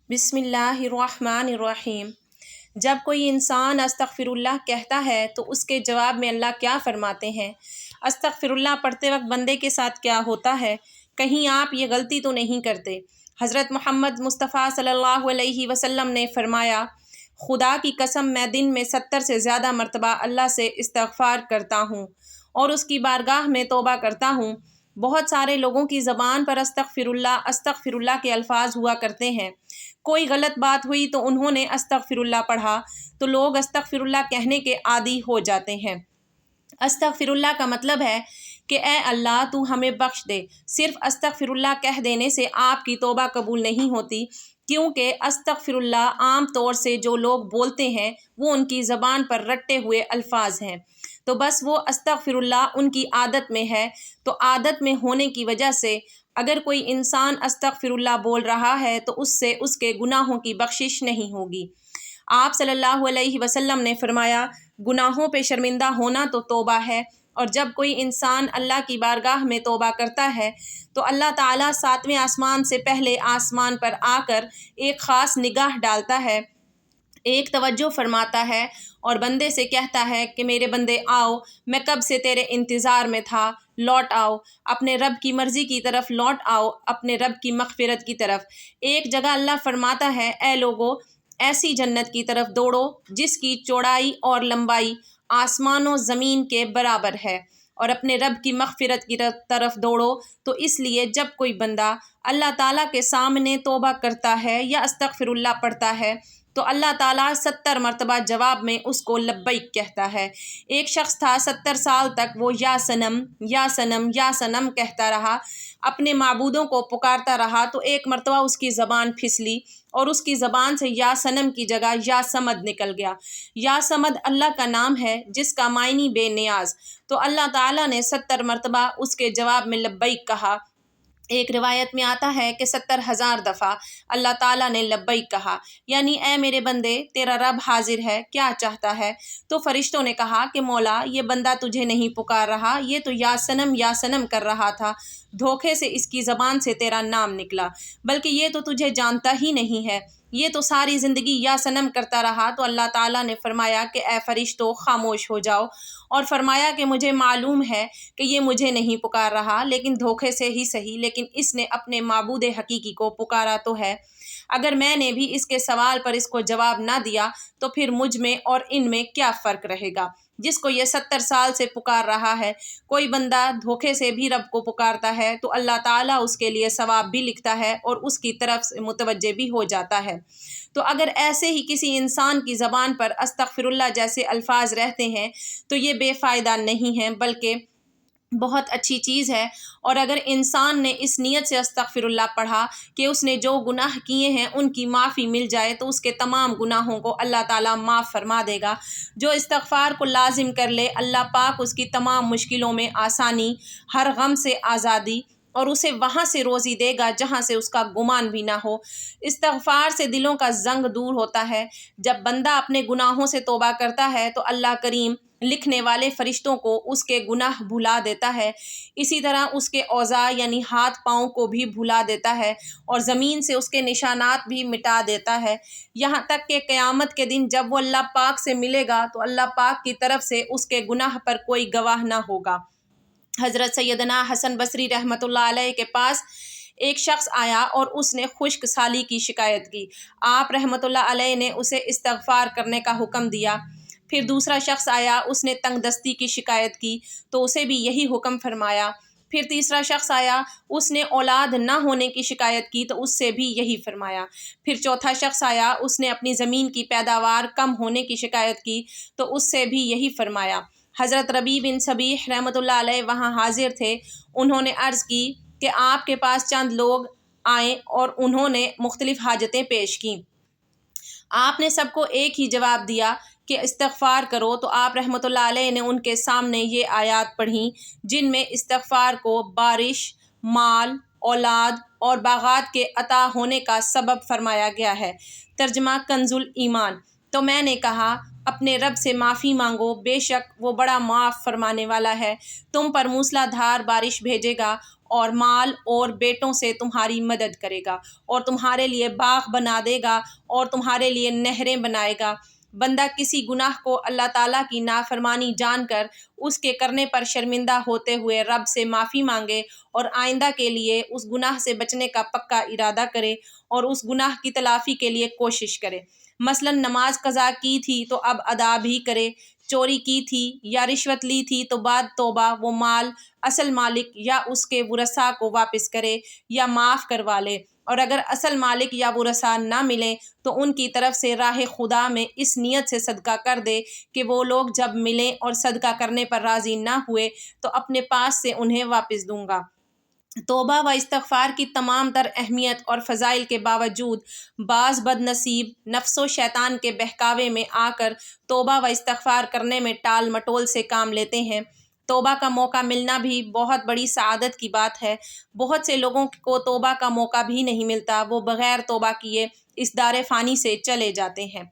بسم اللہ الرحمن الرحیم۔ جب کوئی انسان استغفر اللہ کہتا ہے تو اس کے جواب میں اللہ کیا فرماتے ہیں؟ استغفر اللہ پڑھتے وقت بندے کے ساتھ کیا ہوتا ہے؟ کہیں آپ یہ غلطی تو نہیں کرتے؟ حضرت محمد مصطفیٰ صلی اللہ علیہ وسلم نے فرمایا، خدا کی قسم میں دن میں 70 سے زیادہ مرتبہ اللہ سے استغفار کرتا ہوں اور اس کی بارگاہ میں توبہ کرتا ہوں۔ بہت سارے لوگوں کی زبان پر استغفر اللہ کے الفاظ ہوا کرتے ہیں۔ کوئی غلط بات ہوئی تو انہوں نے استغفر اللہ پڑھا تو لوگ استغفر اللہ کہنے کے عادی ہو جاتے ہیں۔ استغفر اللہ کا مطلب ہے کہ اے اللہ تو ہمیں بخش دے۔ صرف استغفر اللہ کہہ دینے سے آپ کی توبہ قبول نہیں ہوتی، کیونکہ استغفر اللہ عام طور سے جو لوگ بولتے ہیں وہ ان کی زبان پر رٹے ہوئے الفاظ ہیں، تو بس وہ استغفر اللہ ان کی عادت میں ہے، تو عادت میں ہونے کی وجہ سے اگر کوئی انسان استغفر اللہ بول رہا ہے تو اس سے اس کے گناہوں کی بخشش نہیں ہوگی۔ آپ صلی اللہ علیہ وسلم نے فرمایا، گناہوں پہ شرمندہ ہونا تو توبہ ہے، اور جب کوئی انسان اللہ کی بارگاہ میں توبہ کرتا ہے تو اللہ تعالیٰ 7ویں آسمان سے پہلے آسمان پر آ کر ایک خاص نگاہ ڈالتا ہے، ایک توجہ فرماتا ہے اور بندے سے کہتا ہے کہ میرے بندے آؤ، میں کب سے تیرے انتظار میں تھا، لوٹ آؤ، اپنے رب کی مرضی کی طرف لوٹ آؤ، اپنے رب کی مغفرت کی طرف۔ ایک جگہ اللہ فرماتا ہے، اے لوگو، ایسی جنت کی طرف دوڑو جس کی چوڑائی اور لمبائی آسمان و زمین کے برابر ہے، اور اپنے رب کی مغفرت کی طرف دوڑو۔ تو اس لیے جب کوئی بندہ اللہ تعالیٰ کے سامنے توبہ کرتا ہے یا استغفر اللہ پڑھتا ہے تو اللہ تعالیٰ 70 مرتبہ جواب میں اس کو لبیک کہتا ہے۔ ایک شخص تھا، 70 سال تک وہ یا صنم یا صنم یا صنم کہتا رہا، اپنے معبودوں کو پکارتا رہا، تو ایک مرتبہ اس کی زبان پھسلی اور اس کی زبان سے یا صنم کی جگہ یا صمد نکل گیا۔ یا صمد اللہ کا نام ہے جس کا معنی بے نیاز، تو اللہ تعالیٰ نے 70 مرتبہ اس کے جواب میں لبیک کہا۔ ایک روایت میں آتا ہے کہ 70,000 دفعہ اللہ تعالیٰ نے لبیک کہا، یعنی اے میرے بندے، تیرا رب حاضر ہے، کیا چاہتا ہے؟ تو فرشتوں نے کہا کہ مولا، یہ بندہ تجھے نہیں پکار رہا، یہ تو یا صنم کر رہا تھا، دھوکے سے اس کی زبان سے تیرا نام نکلا، بلکہ یہ تو تجھے جانتا ہی نہیں ہے، یہ تو ساری زندگی یا صنم کرتا رہا۔ تو اللہ تعالیٰ نے فرمایا کہ اے فرشتوں، خاموش ہو جاؤ، اور فرمایا کہ مجھے معلوم ہے کہ یہ مجھے نہیں پکار رہا، لیکن دھوکے سے ہی صحیح، لیکن اس نے اپنے معبود حقیقی کو پکارا تو ہے۔ اگر میں نے بھی اس کے سوال پر اس کو جواب نہ دیا تو پھر مجھ میں اور ان میں کیا فرق رہے گا؟ جس کو یہ 70 سال سے پکار رہا ہے، کوئی بندہ دھوکے سے بھی رب کو پکارتا ہے تو اللہ تعالیٰ اس کے لیے ثواب بھی لکھتا ہے اور اس کی طرف سے متوجہ بھی ہو جاتا ہے۔ تو اگر ایسے ہی کسی انسان کی زبان پر استغفر اللہ جیسے الفاظ رہتے ہیں تو یہ بے فائدہ نہیں ہیں، بلکہ بہت اچھی چیز ہے۔ اور اگر انسان نے اس نیت سے استغفر اللہ پڑھا کہ اس نے جو گناہ کیے ہیں ان کی معافی مل جائے تو اس کے تمام گناہوں کو اللہ تعالیٰ معاف فرما دے گا۔ جو استغفار کو لازم کر لے، اللہ پاک اس کی تمام مشکلوں میں آسانی، ہر غم سے آزادی، اور اسے وہاں سے روزی دے گا جہاں سے اس کا گمان بھی نہ ہو۔ استغفار سے دلوں کا زنگ دور ہوتا ہے۔ جب بندہ اپنے گناہوں سے توبہ کرتا ہے تو اللہ کریم لکھنے والے فرشتوں کو اس کے گناہ بھلا دیتا ہے، اسی طرح اس کے اوضاع یعنی ہاتھ پاؤں کو بھی بھلا دیتا ہے، اور زمین سے اس کے نشانات بھی مٹا دیتا ہے، یہاں تک کہ قیامت کے دن جب وہ اللہ پاک سے ملے گا تو اللہ پاک کی طرف سے اس کے گناہ پر کوئی گواہ نہ ہوگا۔ حضرت سیدنا حسن بصری رحمۃ اللہ علیہ کے پاس ایک شخص آیا اور اس نے خشک سالی کی شکایت کی۔ آپ رحمۃ اللہ علیہ نے اسے استغفار کرنے کا حکم دیا۔ پھر دوسرا شخص آیا، اس نے تنگ دستی کی شکایت کی تو اسے بھی یہی حکم فرمایا۔ پھر تیسرا شخص آیا، اس نے اولاد نہ ہونے کی شکایت کی تو اس سے بھی یہی فرمایا۔ پھر چوتھا شخص آیا، اس نے اپنی زمین کی پیداوار کم ہونے کی شکایت کی تو اس سے بھی یہی فرمایا۔ حضرت ربیع بن صبیح رحمۃ اللہ علیہ وہاں حاضر تھے۔ انہوں نے عرض کی کہ آپ کے پاس چند لوگ آئیں اور انہوں نے مختلف حاجتیں پیش کیں۔ آپ نے سب کو ایک ہی جواب دیا کہ استغفار کرو، تو آپ رحمۃ اللہ علیہ نے ان کے سامنے یہ آیات پڑھیں جن میں استغفار کو بارش، مال، اولاد اور باغات کے عطا ہونے کا سبب فرمایا گیا ہے۔ ترجمہ کنز الایمان۔ تو میں نے کہا، اپنے رب سے معافی مانگو، بے شک وہ بڑا معاف فرمانے والا ہے، تم پر موسلا دھار بارش بھیجے گا اور مال اور بیٹوں سے تمہاری مدد کرے گا، اور تمہارے لیے باغ بنا دے گا اور تمہارے لیے نہریں بنائے گا۔ بندہ کسی گناہ کو اللہ تعالیٰ کی نافرمانی جان کر اس کے کرنے پر شرمندہ ہوتے ہوئے رب سے معافی مانگے اور آئندہ کے لیے اس گناہ سے بچنے کا پکا ارادہ کرے اور اس گناہ کی تلافی کے لیے کوشش کرے۔ مثلا نماز قضا کی تھی تو اب ادا بھی کرے، چوری کی تھی یا رشوت لی تھی تو بعد توبہ وہ مال اصل مالک یا اس کے ورثاء کو واپس کرے یا معاف کروا لے، اور اگر اصل مالک یا ورثاء نہ ملیں تو ان کی طرف سے راہ خدا میں اس نیت سے صدقہ کر دے کہ وہ لوگ جب ملیں اور صدقہ کرنے پر راضی نہ ہوئے تو اپنے پاس سے انہیں واپس دوں گا۔ توبہ و استغفار کی تمام تر اہمیت اور فضائل کے باوجود بعض بد نصیب نفس و شیطان کے بہکاوے میں آ کر توبہ و استغفار کرنے میں ٹال مٹول سے کام لیتے ہیں۔ توبہ کا موقع ملنا بھی بہت بڑی سعادت کی بات ہے۔ بہت سے لوگوں کو توبہ کا موقع بھی نہیں ملتا، وہ بغیر توبہ کیے اس دار فانی سے چلے جاتے ہیں۔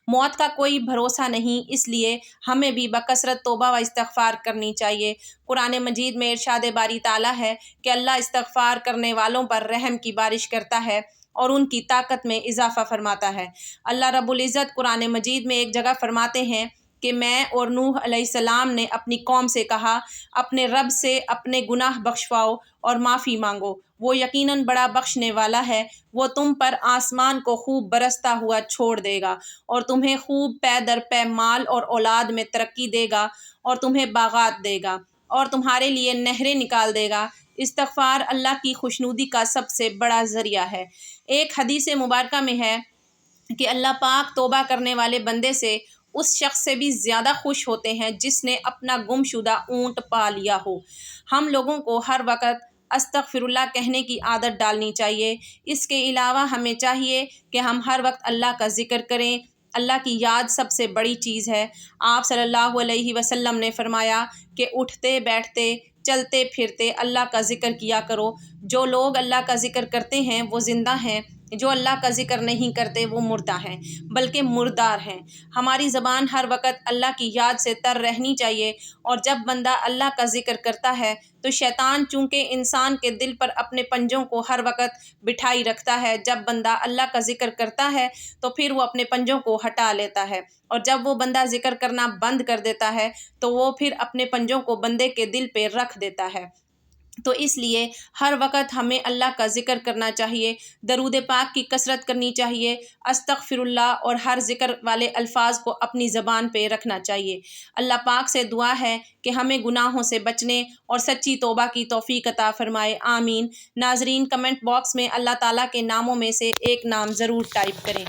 موت کا کوئی بھروسہ نہیں، اس لیے ہمیں بھی بکثرت توبہ و استغفار کرنی چاہیے۔ قرآن مجید میں ارشاد باری تعالیٰ ہے کہ اللہ استغفار کرنے والوں پر رحم کی بارش کرتا ہے اور ان کی طاقت میں اضافہ فرماتا ہے۔ اللہ رب العزت قرآن مجید میں ایک جگہ فرماتے ہیں کہ میں اور نوح علیہ السلام نے اپنی قوم سے کہا، اپنے رب سے اپنے گناہ بخشواؤ اور معافی مانگو، وہ یقیناً بڑا بخشنے والا ہے۔ وہ تم پر آسمان کو خوب برستا ہوا چھوڑ دے گا اور تمہیں خوب پے در پے مال اور اولاد میں ترقی دے گا اور تمہیں باغات دے گا اور تمہارے لیے نہریں نکال دے گا۔ استغفار اللہ کی خوشنودی کا سب سے بڑا ذریعہ ہے۔ ایک حدیث مبارکہ میں ہے کہ اللہ پاک توبہ کرنے والے بندے سے اس شخص سے بھی زیادہ خوش ہوتے ہیں جس نے اپنا گم شدہ اونٹ پا لیا ہو۔ ہم لوگوں کو ہر وقت استغفر اللہ کہنے کی عادت ڈالنی چاہیے۔ اس کے علاوہ ہمیں چاہیے کہ ہم ہر وقت اللہ کا ذکر کریں۔ اللہ کی یاد سب سے بڑی چیز ہے۔ آپ صلی اللہ علیہ وسلم نے فرمایا کہ اٹھتے بیٹھتے چلتے پھرتے اللہ کا ذکر کیا کرو۔ جو لوگ اللہ کا ذکر کرتے ہیں وہ زندہ ہیں، جو اللہ کا ذکر نہیں کرتے وہ مردہ ہیں، بلکہ مردار ہیں۔ ہماری زبان ہر وقت اللہ کی یاد سے تر رہنی چاہیے، اور جب بندہ اللہ کا ذکر کرتا ہے تو شیطان چونکہ انسان کے دل پر اپنے پنجوں کو ہر وقت بٹھائی رکھتا ہے، جب بندہ اللہ کا ذکر کرتا ہے تو پھر وہ اپنے پنجوں کو ہٹا لیتا ہے، اور جب وہ بندہ ذکر کرنا بند کر دیتا ہے تو وہ پھر اپنے پنجوں کو بندے کے دل پہ رکھ دیتا ہے۔ تو اس لیے ہر وقت ہمیں اللہ کا ذکر کرنا چاہیے، درود پاک کی کثرت کرنی چاہیے، استغفر اللہ اور ہر ذکر والے الفاظ کو اپنی زبان پہ رکھنا چاہیے۔ اللہ پاک سے دعا ہے کہ ہمیں گناہوں سے بچنے اور سچی توبہ کی توفیق عطا فرمائے، آمین۔ ناظرین، کمنٹ باکس میں اللہ تعالیٰ کے ناموں میں سے ایک نام ضرور ٹائپ کریں۔